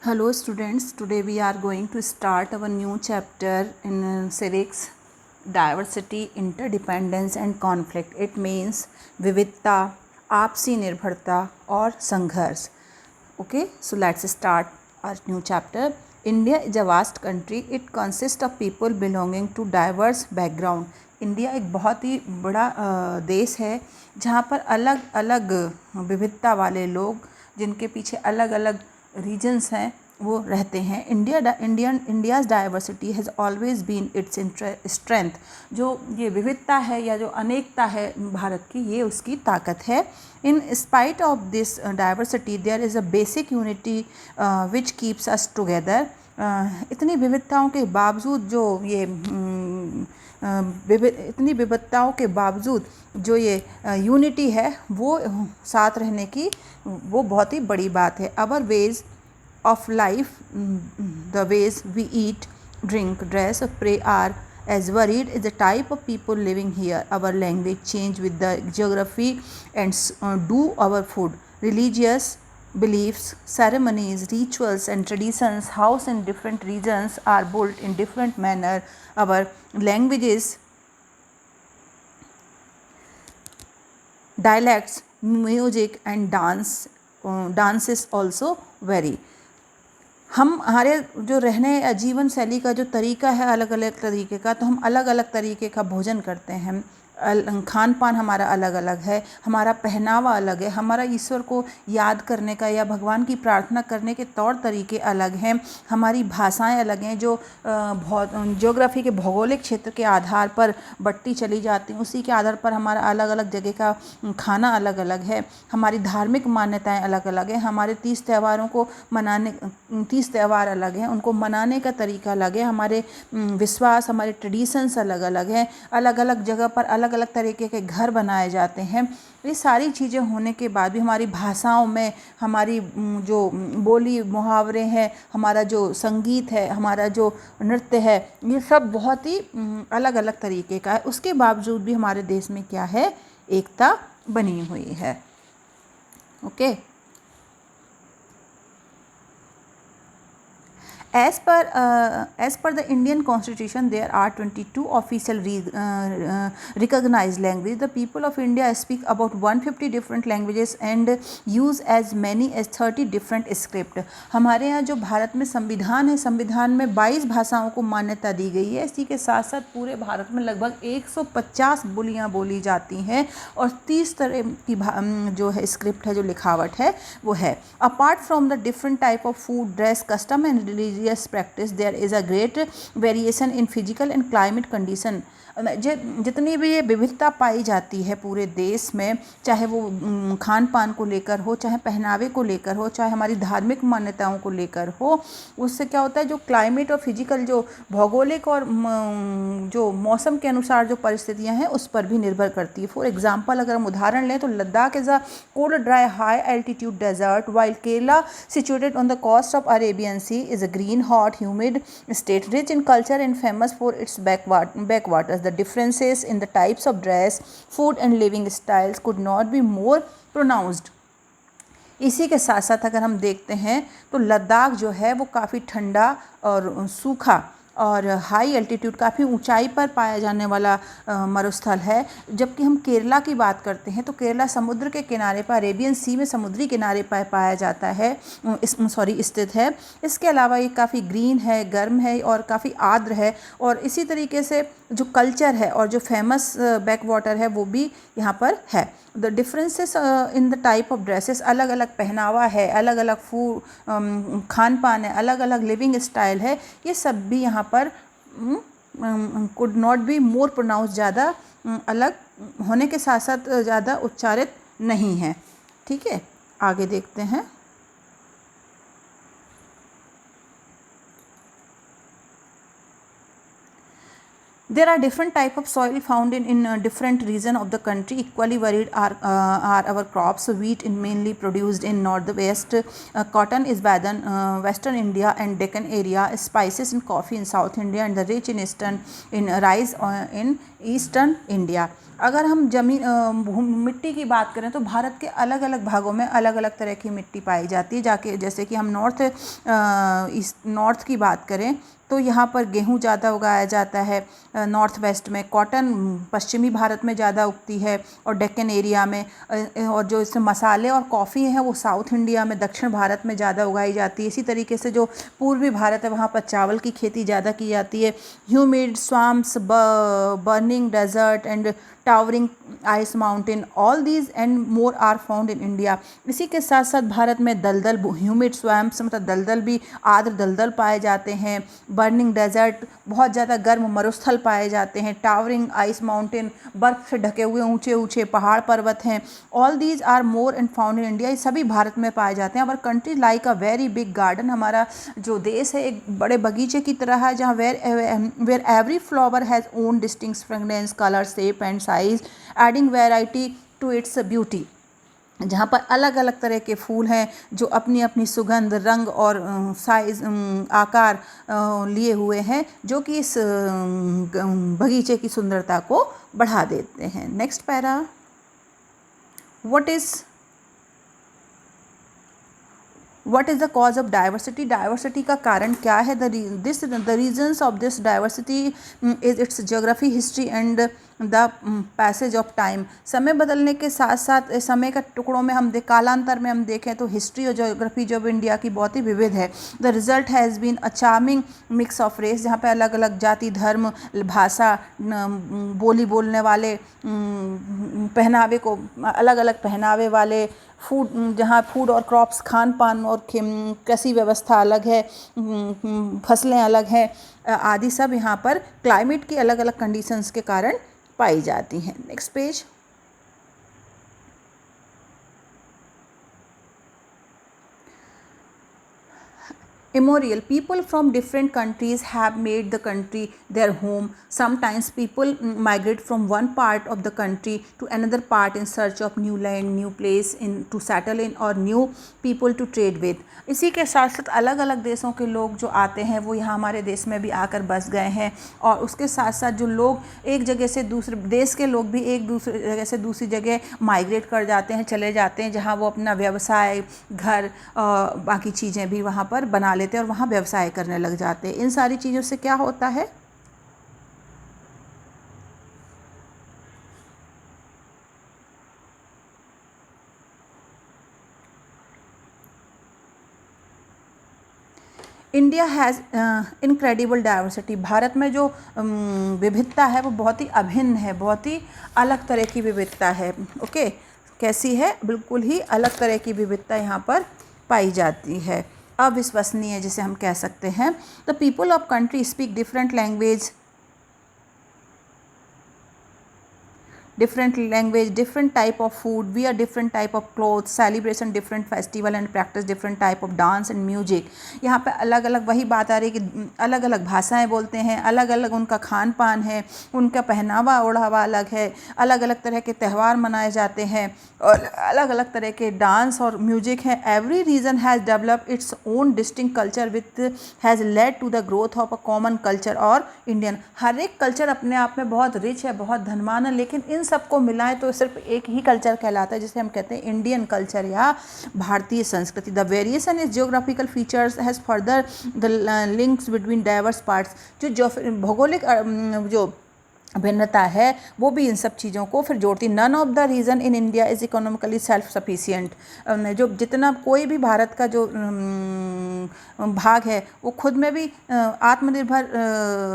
Hello students, today we are going to start our new chapter in civics, diversity, interdependence and conflict. It means विविधता, आपसी निर्भरता और संघर्ष. Okay, so let's start our new chapter. India is a vast country. It consists of people belonging to diverse background. India एक बहुत ही बड़ा देश है जहाँ पर अलग अलग विविधता वाले लोग जिनके पीछे अलग अलग रीजन्स हैं वो रहते हैं. India's diversity has always been its strength. जो ये विविधता है या जो अनेकता है भारत की, ये उसकी ताकत है. In spite of this diversity there is a basic unity which keeps us together. इतनी विविधताओं के बावजूद जो ये इतनी विविधताओं के बावजूद जो ये यूनिटी है वो साथ रहने की वो बहुत ही बड़ी बात है. Our ways of life, the ways we eat, drink, dress, pray are as varied as the type of people living here. Our language change with the geography and do our food. Religious beliefs, ceremonies, rituals and traditions housed in different regions are built in different manner. Our languages, dialects, music and dances also vary. हमारे जो रहने या जीवन शैली का जो तरीका है अलग अलग तरीके का, तो हम अलग अलग तरीके का भोजन करते हैं. खान पान हमारा अलग अलग है, हमारा पहनावा अलग है, हमारा ईश्वर को याद करने का या भगवान की प्रार्थना करने के तौर तरीके अलग हैं, हमारी भाषाएं अलग हैं जो ज्योग्राफी के भौगोलिक क्षेत्र के आधार पर बट्टी चली जाती हैं. उसी के आधार पर हमारा अलग अलग जगह का खाना अलग अलग है. हमारी धार्मिक मान्यताएं अलग अलग हैं. हमारे 30 त्योहारों को मनाने 30 त्यौहार अलग हैं, उनको मनाने का तरीका अलग है. हमारे विश्वास, हमारे ट्रेडिशंस अलग अलग हैं. अलग अलग जगह पर अलग अलग तरीके के घर बनाए जाते हैं. ये सारी चीज़ें होने के बाद भी हमारी भाषाओं में हमारी जो बोली मुहावरे हैं, हमारा जो संगीत है, हमारा जो नृत्य है, ये सब बहुत ही अलग अलग तरीके का है. उसके बावजूद भी हमारे देश में क्या है, एकता बनी हुई है. Okay. As per the Indian Constitution, there are 22 official recognized languages. The people of India speak about 150 different languages and use as many as 30 different script. हमारे यहाँ जो भारत में संविधान है, संविधान में 22 भाषाओं को मान्यता दी गई है. इसी के साथ साथ पूरे भारत में लगभग 150 बोलियाँ बोली जाती हैं और 30 तरह की जो है स्क्रिप्ट है, जो लिखावट है वो है. Apart from the different type of food, dress, custom and religious practice, there is a great variation in physical and climate condition. जितनी भी ये विविधता पाई जाती है पूरे देश में, चाहे वो खान पान को लेकर हो, चाहे पहनावे को लेकर हो, चाहे हमारी धार्मिक मान्यताओं को लेकर हो, उससे क्या होता है, जो क्लाइमेट और फिजिकल जो भौगोलिक और जो मौसम के अनुसार जो परिस्थितियां हैं उस पर भी निर्भर करती है. फॉर एग्जांपल अगर हम उदाहरण लें तो Ladakh is a cold dry high altitude desert, while Kerala situated on the coast of Arabian sea is a green hot humid state rich in culture and famous for its backwaters. The differences in the types of dress, food and living styles could not be more pronounced. इसी के साथ साथ अगर हम देखते हैं तो लद्दाख जो है वो काफ़ी ठंडा और सूखा और हाई एल्टीट्यूड, काफ़ी ऊंचाई पर पाया जाने वाला मरुस्थल है. जबकि हम केरला की बात करते हैं तो केरला समुद्र के किनारे पर, अरेबियन सी में समुद्री किनारे पर पाया जाता है, स्थित है. इसके अलावा ये काफ़ी ग्रीन है, गर्म है और काफ़ी आर्द्र है. और इसी तरीके से जो कल्चर है और जो फेमस बैक वाटर है वो भी यहाँ पर है. The differences in the type of dresses, अलग अलग पहनावा है, अलग अलग खान पान है, अलग अलग लिविंग स्टाइल है, ये सब भी यहाँ पर could not be more pronounce, ज़्यादा अलग होने के साथ साथ ज़्यादा उच्चारित नहीं है. ठीक है, आगे देखते हैं. There are different type of soil found in different region of the country. Equally varied are our crops. Wheat is mainly produced in northwest. Cotton is western India and Deccan area. Spices and coffee in South India, and the rich in rice in eastern India. अगर हम मिट्टी की बात करें तो भारत के अलग अलग भागों में अलग अलग तरह की मिट्टी पाई जाती है। जाके जैसे कि हम नॉर्थ की बात करें तो यहाँ पर गेहूँ ज़्यादा उगाया जाता है। नॉर्थ वेस्ट में कॉटन पश्चिमी भारत में ज़्यादा उगती है और डेक्कन एरिया में, और जो इसमें मसाले और कॉफ़ी हैं वो साउथ इंडिया में दक्षिण भारत में ज़्यादा उगाई जाती है। इसी तरीके से जो पूर्वी भारत है वहाँ पर चावल की खेती ज़्यादा की जाती है। Humid swamps, burning desert and towering ice mountain, all these and more are found in India. इसी के साथ साथ भारत में दलदल, ह्यूमिड स्वैम्प्स मतलब दलदल भी, आर्द्र दलदल पाए जाते हैं। बर्निंग डेजर्ट बहुत ज़्यादा गर्म मरुस्थल पाए जाते हैं। टावरिंग आइस माउंटेन बर्फ़ से ढके हुए ऊंचे ऊंचे पहाड़ पर्वत हैं। All these are more and found in India. ये सभी भारत में पाए जाते हैं। और country like a very big garden, हमारा जो देश है एक बड़े बगीचे की तरह है जहाँ where every flower has own distinct fragrance, colour, shape and size, adding variety to its beauty. जहाँ पर अलग अलग तरह के फूल हैं जो अपनी अपनी सुगंध, रंग और साइज, आकार लिए हुए हैं, जो कि इस बगीचे की सुंदरता को बढ़ा देते हैं। Next para, what is the cause of diversity. Diversity का कारण क्या है? The reasons of this diversity is its geography, history and the passage of time. समय बदलने के साथ साथ समय का टुकड़ों में हम कालांतर में हम देखें तो हिस्ट्री और ज्योग्राफी जो इंडिया की बहुत ही विविध है। The result has been a charming mix of race, जहाँ पे अलग अलग जाति, धर्म, भाषा, बोली बोलने वाले, पहनावे को अलग अलग पहनावे वाले, जहाँ फूड और क्रॉप्स, खान पान और कृषि व्यवस्था अलग है, फसलें अलग हैं, आदि सब यहाँ पर क्लाइमेट की अलग अलग कंडीशंस के कारण पाई जाती हैं। Next page. Immemorial, people from different countries have made the country their home. Sometimes people migrate from one part of the country to another part in search of new land, new place to settle in, or new people to trade with. इसी के साथ साथ अलग अलग देशों के लोग जो आते हैं वो यहाँ हमारे देश में भी आकर बस गए हैं, और उसके साथ साथ जो लोग एक जगह से दूसरे देश के लोग भी एक दूसरी जगह से दूसरी जगह माइग्रेट कर जाते हैं, चले जाते हैं, जहाँ वो अपना व्यवसाय, घर, बाकी चीज़ें भी वहाँ पर बना लेते हैं और वहाँ व्यवसाय करने लग जाते हैं। इन सारी चीज़ों से क्या होता है? India has incredible diversity. Bharat में जो विविधता है वो बहुत ही अभिन्न है, बहुत ही अलग तरह की विविधता है। ओके, कैसी है? बिल्कुल ही अलग तरह की विविधता यहाँ पर पाई जाती है, अविश्वसनीय जिसे हम कह सकते हैं। The people of country speak different language, different type of food, wear different type of clothes, celebration different festival and practice different type of dance and music। यहाँ पे अलग अलग वही बात आ रही है कि अलग अलग भाषाएं बोलते हैं, अलग अलग उनका खान पान है, उनका पहनावा ओढ़ावा अलग है, अलग अलग तरह के त्यौहार मनाए जाते हैं और अलग अलग तरह के डांस और म्यूजिक हैं। Every region has developed its own distinct culture with has led to the growth of a common culture और इंडियन। हर एक कल्चर अपने आप में बहुत रिच है, बहुत धनवान है, लेकिन इन सबको मिलाएं तो सिर्फ एक ही कल्चर कहलाता है जिसे हम कहते हैं इंडियन कल्चर या भारतीय संस्कृति। The variation is geographical features has further the links between diverse parts. जो भौगोलिक जो भिन्नता है वो भी इन सब चीज़ों को फिर जोड़ती। None of the region in India is economically self sufficient. जो जितना कोई भी भारत का जो भाग है वो खुद में भी आत्मनिर्भर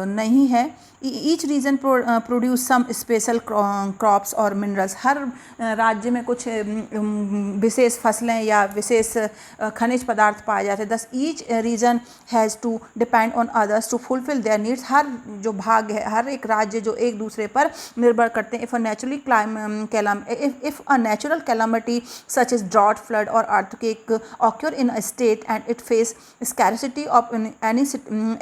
नहीं है। Each region produce some special crops और मिनरल्स। हर राज्य में कुछ विशेष फसलें या विशेष खनिज पदार्थ पाए जाते हैं। Thus each region has to depend on others to fulfil their needs. हर जो भाग है, हर एक राज्य जो एक दूसरे पर निर्भर करते हैं। If a natural calamity such is drought, flood और earthquake occur in a state and it face scarcity of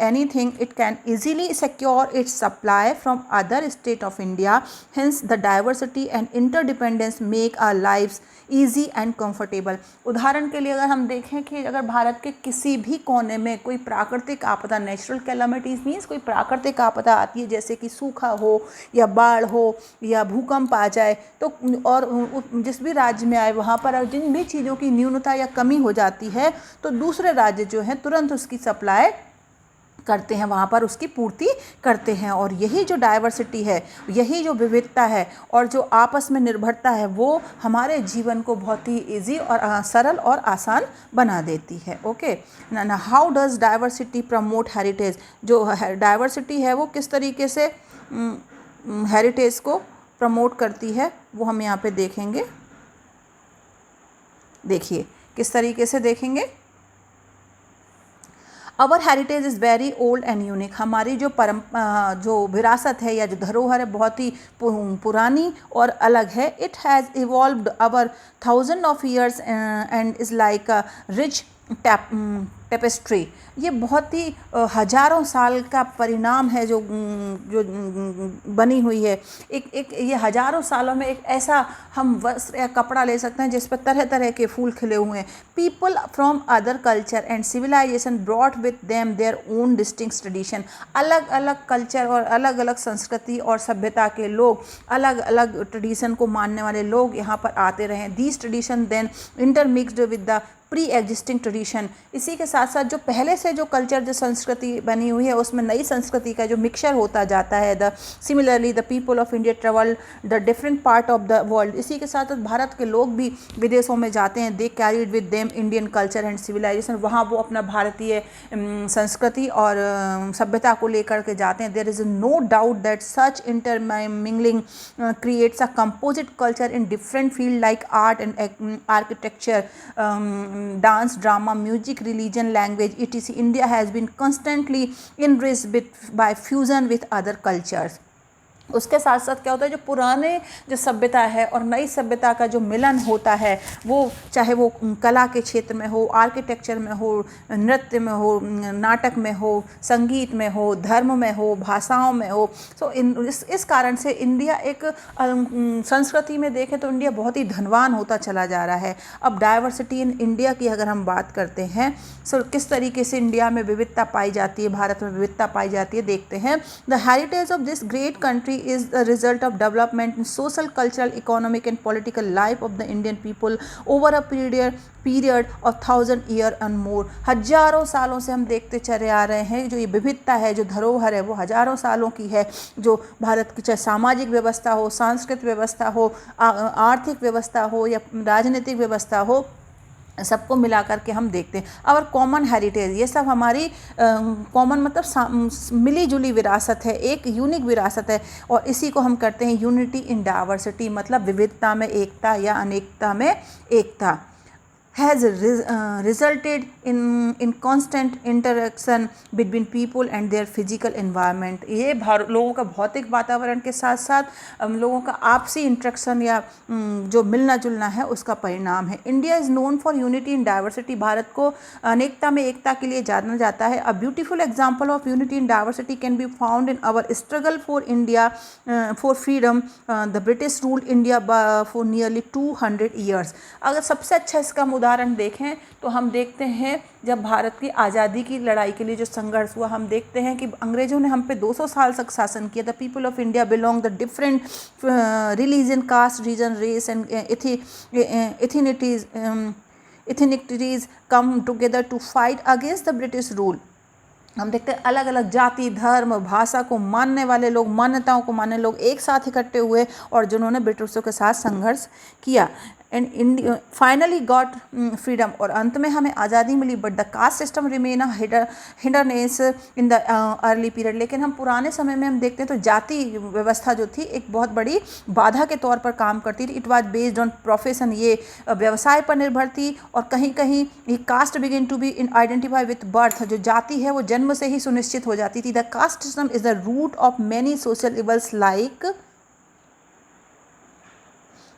anything, it can easily secure its supply from other state of India. Hence the diversity and interdependence make our lives easy and comfortable. उदाहरण के लिए अगर हम देखें कि अगर भारत के किसी भी कोने में कोई प्राकृतिक आपदा, नेचुरल कैलामिटीज़ मीन्स कोई प्राकृतिक आपदा आती है, जैसे कि सूखा हो या बाढ़ हो या भूकंप आ जाए, तो और जिस भी राज्य में आए वहाँ पर जिन भी चीज़ों की न्यूनता या कमी हो जाती है, तो दूसरे राज्य जो है तुरंत उसकी सप्लाई करते हैं, वहाँ पर उसकी पूर्ति करते हैं। और यही जो डाइवर्सिटी है, यही जो विविधता है और जो आपस में निर्भरता है, वो हमारे जीवन को बहुत ही इजी और सरल और आसान बना देती है। ओके ना, how does diversity promote heritage? जो डाइवर्सिटी है वो किस तरीके से हेरिटेज को प्रमोट करती है, वो हम यहाँ पे देखेंगे। देखिए किस तरीके से देखेंगे। Our heritage is very old and unique. हमारी जो जो विरासत है या जो धरोहर है बहुत ही पुरानी और अलग है। It has evolved our thousand of years and is like a rich tapestry. ये बहुत ही हजारों साल का परिणाम है जो बनी हुई है। एक ये हजारों सालों में एक ऐसा हम वस्त्र या कपड़ा ले सकते हैं जिस पर तरह तरह के फूल खिले हुए हैं। People from other culture and civilisation brought with them their own distinct tradition. अलग अलग कल्चर और अलग अलग संस्कृति और सभ्यता के लोग, अलग अलग ट्रेडिशन को मानने वाले लोग यहाँ पर आते रहे। These tradition then intermixed with the pre existing tradition. इसी के साथ साथ जो पहले से जो कल्चर, जो संस्कृति बनी हुई है, उसमें नई संस्कृति का जो मिक्सचर होता जाता है। Similarly the people of India travel the different part of the world. इसी के साथ साथ भारत के लोग भी विदेशों में जाते हैं। They carried with them Indian culture and civilisation. वहाँ वो अपना भारतीय संस्कृति और सभ्यता को लेकर के जाते हैं। There is no doubt that such intermingling creates a composite culture in different field like art and architecture, dance, drama, music, religion, language, etc. India has been constantly enriched by fusion with other cultures. उसके साथ साथ क्या होता है, जो पुराने जो सभ्यता है और नई सभ्यता का जो मिलन होता है, वो चाहे वो कला के क्षेत्र में हो, आर्किटेक्चर में हो, नृत्य में हो, नाटक में हो, संगीत में हो, धर्म में हो, भाषाओं में हो। सो इस कारण से इंडिया एक संस्कृति में देखें तो इंडिया बहुत ही धनवान होता चला जा रहा है। अब डाइवर्सिटी इन इंडिया की अगर हम बात करते हैं, सो किस तरीके से इंडिया में विविधता पाई जाती है, भारत में विविधता पाई जाती है, देखते हैं। The heritage of this great country is the result of development in social, cultural, economic and political life of the Indian people over a period of 1000 years and more। हजारों सालों से हम देखते चले आ रहे हैं जो ये विविधता है, जो धरोहर है, वो हजारों सालों की है। जो भारत की चाहे सामाजिक व्यवस्था हो, सांस्कृतिक व्यवस्था हो, आर्थिक व्यवस्था हो या राजनीतिक व्यवस्था हो, सबको मिला करके हम देखते हैं। और कॉमन हेरिटेज, ये सब हमारी कॉमन मतलब मिली जुली विरासत है, एक यूनिक विरासत है। और इसी को हम करते हैं यूनिटी इन डाइवर्सिटी, मतलब विविधता में एकता या अनेकता में एकता। has resulted in constant interaction between people and their physical environment। ये लोगों का भौतिक वातावरण के साथ साथ लोगों का आपसी इंटरेक्शन या जो मिलना जुलना है उसका परिणाम है। India is known for unity in diversity. भारत को अनेकता में एकता के लिए जाना जाता है। A beautiful example of unity in diversity can be found in our struggle for India for freedom. The British ruled India for nearly 200 years. अगर सबसे अच्छा इसका उदाहरण देखें तो हम देखते हैं जब भारत की आज़ादी की लड़ाई के लिए जो संघर्ष हुआ, हम देखते हैं कि अंग्रेज़ों ने हम पे 200 साल तक शासन किया। The people of India belong the different religion, caste, region, race and ethnicities come together to fight against the British rule. हम देखते हैं अलग अलग जाति, धर्म, भाषा को मानने वाले लोग, मान्यताओं को मानने लोग एक साथ इकट्ठे हुए और जिन्होंने ब्रिटिशों के साथ संघर्ष किया। And India finally got freedom, और अंत में हमें आज़ादी मिली। But the caste system remain a hindrance in the early period. लेकिन हम पुराने समय में हम देखते हैं तो जाति व्यवस्था जो थी एक बहुत बड़ी बाधा के तौर पर काम करती थी। It was based on profession, ये व्यवसाय पर निर्भर थी। और कहीं कहीं ये caste begin to be in identify with birth, जो जाति है वो जन्म से ही सुनिश्चित हो जाती थी। The caste system is the root of many social evils like,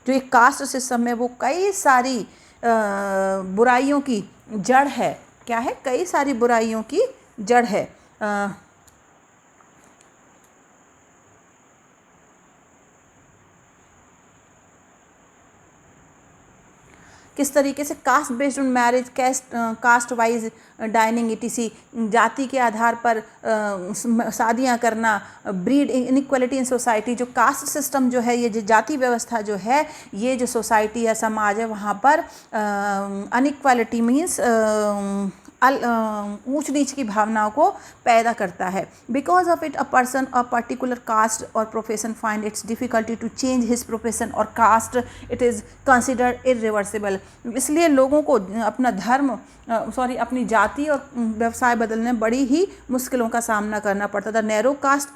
जो एक कास्ट सिस्टम में वो कई सारी बुराइयों की जड़ है। क्या है, कई सारी बुराइयों की जड़ है। किस तरीके से caste based on marriage, caste wise dining etc., जाति के आधार पर शादियां करना, ब्रीड इनइक्वालिटी इन सोसाइटी, जो कास्ट सिस्टम जो है, ये जो जाति व्यवस्था जो है, ये जो सोसाइटी है, समाज है, वहाँ पर अनइक्वालिटी मीन्स ऊंच नीच की भावनाओं को पैदा करता है। Because of it a person a particular caste और profession find its difficulty to change his profession और caste, it is considered irreversible. इसलिए लोगों को अपना धर्म अपनी जाति और व्यवसाय बदलने में बड़ी ही मुश्किलों का सामना करना पड़ता था। Narrow caste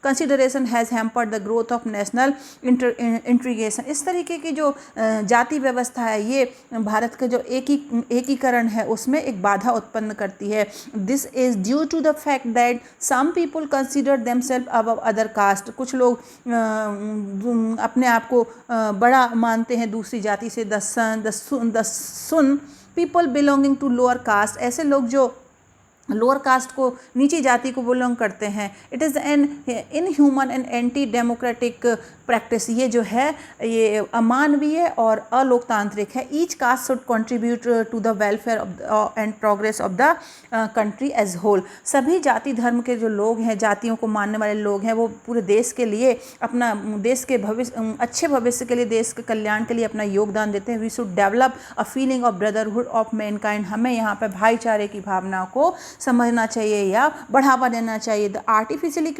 consideration has hampered the growth of national integration. इस तरीके की जो जाति व्यवस्था है, ये भारत के जो एकीकरण है उसमें एक बाधा उत्पन्न करती है। This is due to the fact that some people consider themselves above other caste. कुछ लोग अपने आप को बड़ा मानते हैं दूसरी जाति से। The sun people belonging to lower caste, ऐसे लोग जो लोअर कास्ट को, नीची जाति को बिलोंग करते हैं। It is an inhuman and anti democratic practice. ये जो है ये अमानवीय और अलोकतांत्रिक है। Each caste should contribute to the welfare and progress of the country as whole. सभी जाति धर्म के जो लोग हैं, जातियों को मानने वाले लोग हैं, वो पूरे देश के लिए, अपना देश के भविष्य, अच्छे भविष्य के लिए, देश के कल्याण के लिए अपना योगदान देते हैं। We should develop a feeling of brotherhood of mankind. हमें यहाँ पर भाईचारे की भावना को समझना चाहिए या बढ़ावा देना चाहिए। The artificially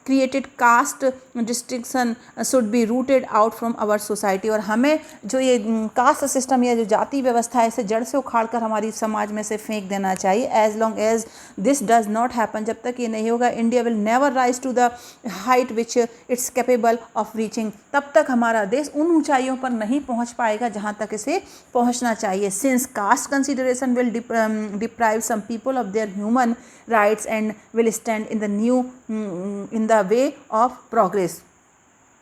created caste distinction should be rooted out from our society. और हमें जो ये कास्ट सिस्टम या जो जाति व्यवस्था है, इसे जड़ से उखाड़ कर हमारी समाज में से फेंक देना चाहिए। As long as this does not happen, जब तक ये नहीं होगा, India will never rise to the height which its capable of reaching. तब तक हमारा देश उन ऊंचाइयों पर नहीं पहुंच पाएगा जहां तक इसे पहुंचना चाहिए। Since caste consideration will deprive some people of their human rights and will stand in the way of progress।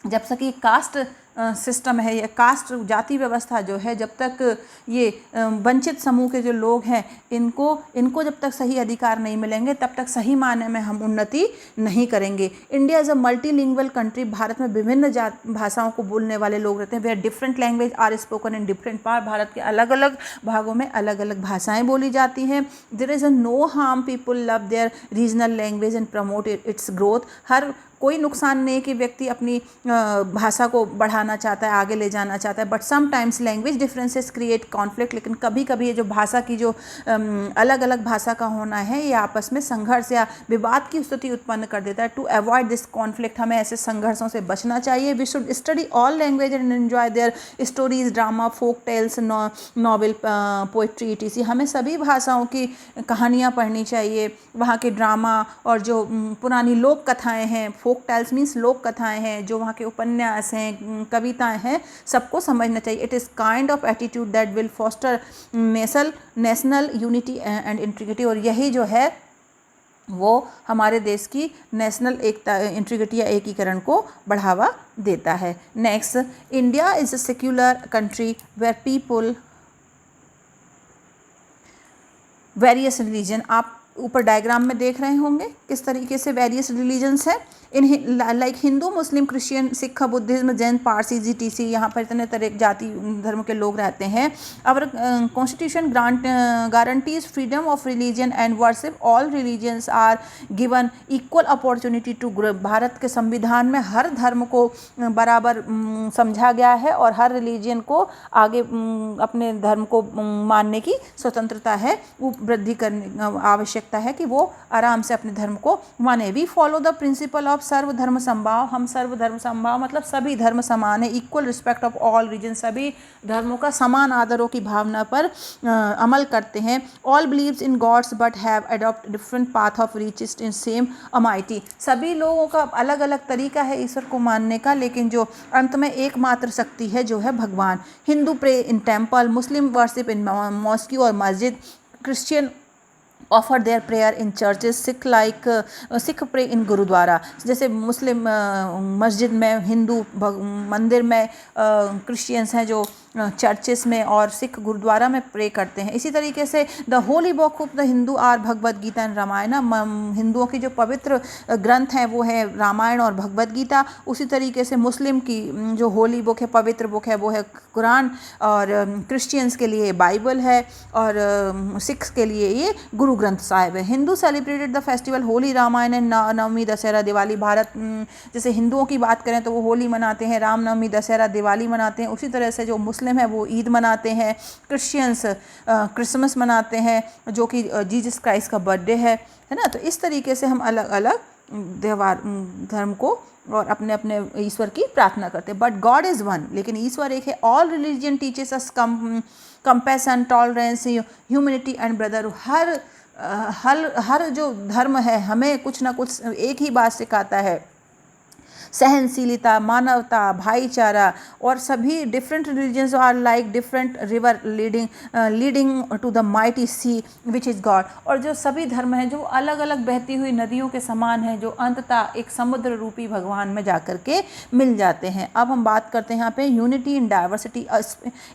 जब तक ये कास्ट सिस्टम है, या कास्ट जाति व्यवस्था जो है, जब तक ये वंचित समूह के जो लोग हैं, इनको जब तक सही अधिकार नहीं मिलेंगे, तब तक सही मायने में हम उन्नति नहीं करेंगे। India is a multilingual country. भारत में विभिन्न भाषाओं को बोलने वाले लोग रहते हैं। Where different language are spoken in different part. भारत के अलग अलग भागों में अलग अलग भाषाएँ बोली जाती हैं। There is a no harm, people love their regional language and promote its growth. कोई नुकसान नहीं कि व्यक्ति अपनी भाषा को बढ़ाना चाहता है, आगे ले जाना चाहता है। But sometimes language differences create conflict. लेकिन कभी कभी ये जो भाषा की जो अलग अलग भाषा का होना है, ये आपस में संघर्ष या विवाद की स्थिति उत्पन्न कर देता है। टू अवॉइड दिस कॉन्फ्लिक्ट, हमें ऐसे संघर्षों से बचना चाहिए। We should study all language and enjoy their stories, drama, folk tales, novel, poetry etc। हमें सभी भाषाओं की कहानियाँ पढ़नी चाहिए, वहाँ के ड्रामा और जो पुरानी लोक कथाएँ हैं, फोक टेल्स मीन्स लोक कथाएँ हैं, जो वहाँ के उपन्यास हैं, कविताएं हैं, सबको समझना चाहिए। It is kind of attitude that will foster national unity and integrity. और यही जो है वो हमारे देश की नेशनल एकता, इंटीग्रिटी या एकीकरण को बढ़ावा देता है। Next, India is a secular country where people various religion. आप ऊपर डायग्राम में देख रहे होंगे किस तरीके से वेरियस रिलीजन्स हैं। Like Hindu, Muslim, Christian, Sikh, Buddhism, Jain, Parsi etc। यहाँ पर इतने तरह जाति धर्म के लोग रहते हैं। Our constitution guarantees freedom of religion and worship. All religions are given equal opportunity to grow. भारत के संविधान में हर धर्म को बराबर समझा गया है और हर रिलीजन को आगे अपने धर्म को मानने की स्वतंत्रता है। वो वृद्धि करने आवश्यकता है कि वो आराम से अपने धर्म को माने। We follow the principle of sarvadharma sambhav. हम सर्वधर्म समभाव मतलब सभी धर्म समान है। Equal respect of all religion, सभी धर्मों का समान आदरों की भावना पर अमल करते हैं। All believes in gods but have adopt different path of reaches in same amity. सभी लोगों का अलग अलग तरीका है ईश्वर को मानने का, लेकिन जो अंत में एकमात्र शक्ति है जो है भगवान। Hindu pray in temple, Muslim worship in mosque और masjid, Christian offer their prayer in churches, Sikh pray in gurudwara. जैसे मुस्लिम मस्जिद में, हिंदू मंदिर में, क्रिश्चियंस हैं जो चर्चेस में और सिख गुरुद्वारा में प्रे करते हैं। इसी तरीके से the holy book of the Hindu are Bhagavad Gita and Ramayana. हिंदुओं की जो पवित्र ग्रंथ हैं वो है रामायण और भगवद गीता। उसी तरीके से मुस्लिम की जो होली बुक है, पवित्र बुक है, वो है कुरान, और क्रिश्चियंस के लिए बाइबल है, और सिख्स के लिए ये गुरु ग्रंथ साहिब है। Hindu celebrated the festival Holi, Ramayan and Navami, Dussehra, Diwali. Bharat जैसे हिंदुओं की बात करें तो वो होली मनाते हैं, रामनवमी, दशहरा, दिवाली मनाते हैं। उसी तरह से जो मुस्लिम है वो ईद मनाते हैं, क्रिश्चियंस क्रिसमस मनाते हैं जो कि जीसस क्राइस्ट का बर्थडे है ना। तो इस तरीके से हम अलग अलग त्यौहार धर्म को और अपने अपने ईश्वर की प्रार्थना करते हैं। बट गॉड इज़ वन, लेकिन ईश्वर एक है। All religion teaches us compassion, tolerance, humanity and brotherhood. हर जो धर्म है हमें कुछ ना कुछ एक ही बात सिखाता है, सहनशीलता, मानवता, भाईचारा। और सभी different religions are like different river leading to the mighty sea which is God. और जो सभी धर्म हैं जो अलग अलग बहती हुई नदियों के समान हैं, जो अंततः एक समुद्र रूपी भगवान में जाकर के मिल जाते हैं। अब हम बात करते हैं यहाँ पे unity in diversity.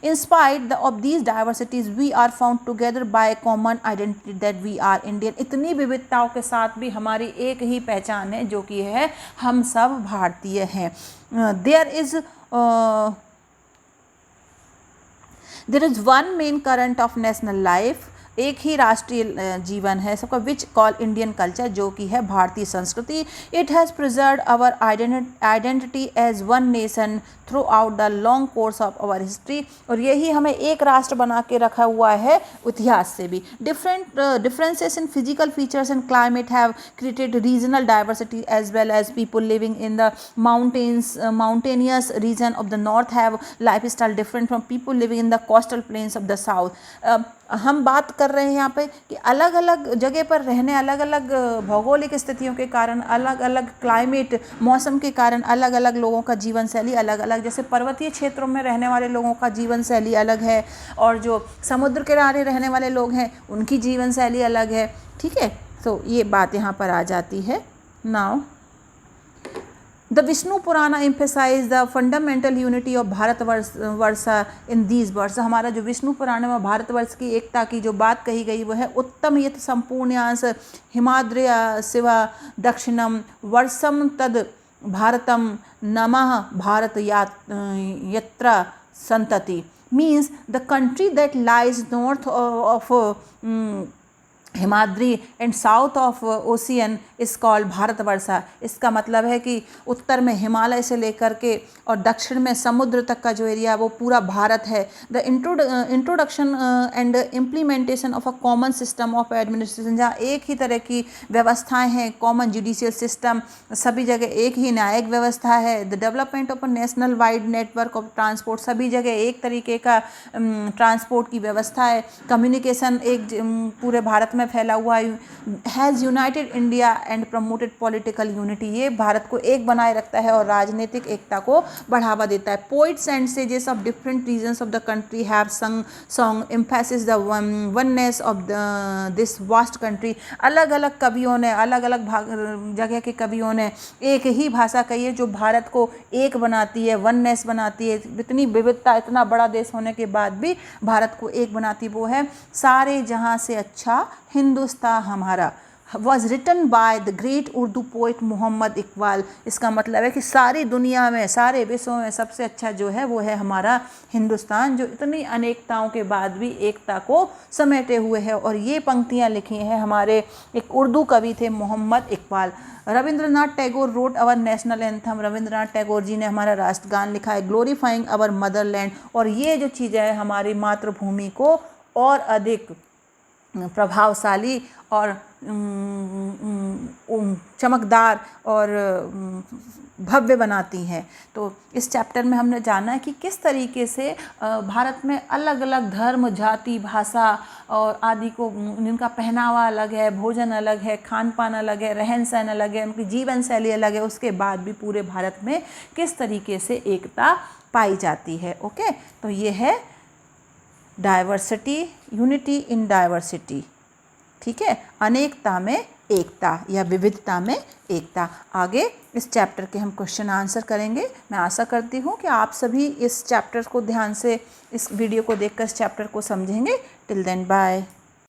In spite of these diversities we are found together by common identity that we are Indian. इतनी विविधताओं के साथ भी हमारी एक ही पहचान है जो कि है हम सब भारतीय हैं। There is one main current of national life. एक ही राष्ट्रीय जीवन है सबका, विच कॉल इंडियन कल्चर, जो कि है भारतीय संस्कृति। It has preserve our identity as one nation throughout the long course of our history. और यही हमें एक राष्ट्र बना के रखा हुआ है इतिहास से भी। Differences in physical features and climate have created regional diversity as well as people living in the mountainous region of the north have life style different from people living in the coastal plains of the south. हम बात कर रहे हैं यहाँ पे कि अलग अलग जगह पर रहने, अलग अलग भौगोलिक स्थितियों के कारण, अलग अलग क्लाइमेट मौसम के कारण अलग अलग लोगों का जीवन शैली अलग अलग। जैसे पर्वतीय क्षेत्रों में रहने वाले लोगों का जीवन शैली अलग है, और जो समुद्र किनारे रहने वाले लोग हैं उनकी जीवन शैली अलग है। ठीक है, तो ये बात यहाँ पर आ जाती है। Now the Vishnu Purana emphasise the fundamental unity of Bharatvarsha in these words. हमारा जो विष्णु पुराण में भारतवर्ष की एकता की जो बात कही गई वो है उत्तम यत संपूर्ण्यांश हिमाद्रिय शिवा दक्षिणम वर्षम तद भारतम नमः भारत यत्र संतति। Means the country that lies north of Himadri and south of ocean is called Bharatavarsha. इसका मतलब है कि उत्तर में हिमालय से लेकर के और दक्षिण में समुद्र तक का जो एरिया वो पूरा भारत है। The introduction and implementation of a common system of administration, जहाँ एक ही तरह की व्यवस्थाएं हैं, कॉमन जुडिशियल सिस्टम, सभी जगह एक ही न्यायिक व्यवस्था है। The development of a national wide network of transport, सभी जगह एक तरीके का ट्रांसपोर्ट की व्यवस्था है। कम्युनिकेशन एक पूरे भारत में फैला हुआ है। Has United India and promoted political unity, ये भारत को एक बनाए रखता है और राजनीतिक एकता को बढ़ावा देता है। Poets and sages of different regions of the country have song emphasis the oneness of this vast country. अलग अलग कवियों ने, अलग अलग जगह के कवियों ने एक ही भाषा कही है जो भारत को एक बनाती है, वननेस बनाती है। इतनी विविधता, इतना बड़ा देश होने के बाद भी भारत को एक बनाती, वो है सारे जहाँ से अच्छा हिंदुस्तान हमारा। Was written by the great Urdu poet Mohammad Iqbal. इसका मतलब है कि सारी दुनिया में, सारे विश्व में सबसे अच्छा जो है वो है हमारा हिंदुस्तान, जो इतनी अनेकताओं के बाद भी एकता को समेटे हुए है। और ये पंक्तियाँ लिखी हैं हमारे एक उर्दू कवि थे Mohammad Iqbal. Rabindranath Tagore wrote our national anthem, Rabindranath Tagore ji ने हमारा राष्ट्रगान लिखा है। ग्लोरीफाइंग अवर मदरलैंड, और ये जो चीज़ें हैं हमारी मातृभूमि को और अधिक प्रभावशाली और चमकदार और भव्य बनाती हैं। तो इस चैप्टर में हमने जाना है कि किस तरीके से भारत में अलग अलग धर्म, जाति, भाषा और आदि को, जिनका पहनावा अलग है, भोजन अलग है, खान पान अलग है, रहन सहन अलग है, उनकी जीवन शैली अलग है, उसके बाद भी पूरे भारत में किस तरीके से एकता पाई जाती है। ओके, तो ये है डाइवर्सिटी, यूनिटी इन डाइवर्सिटी। ठीक है, अनेकता में एकता या विविधता में एकता। आगे इस चैप्टर के हम क्वेश्चन आंसर करेंगे। मैं आशा करती हूँ कि आप सभी इस चैप्टर को ध्यान से, इस वीडियो को देखकर इस चैप्टर को समझेंगे। Till then bye.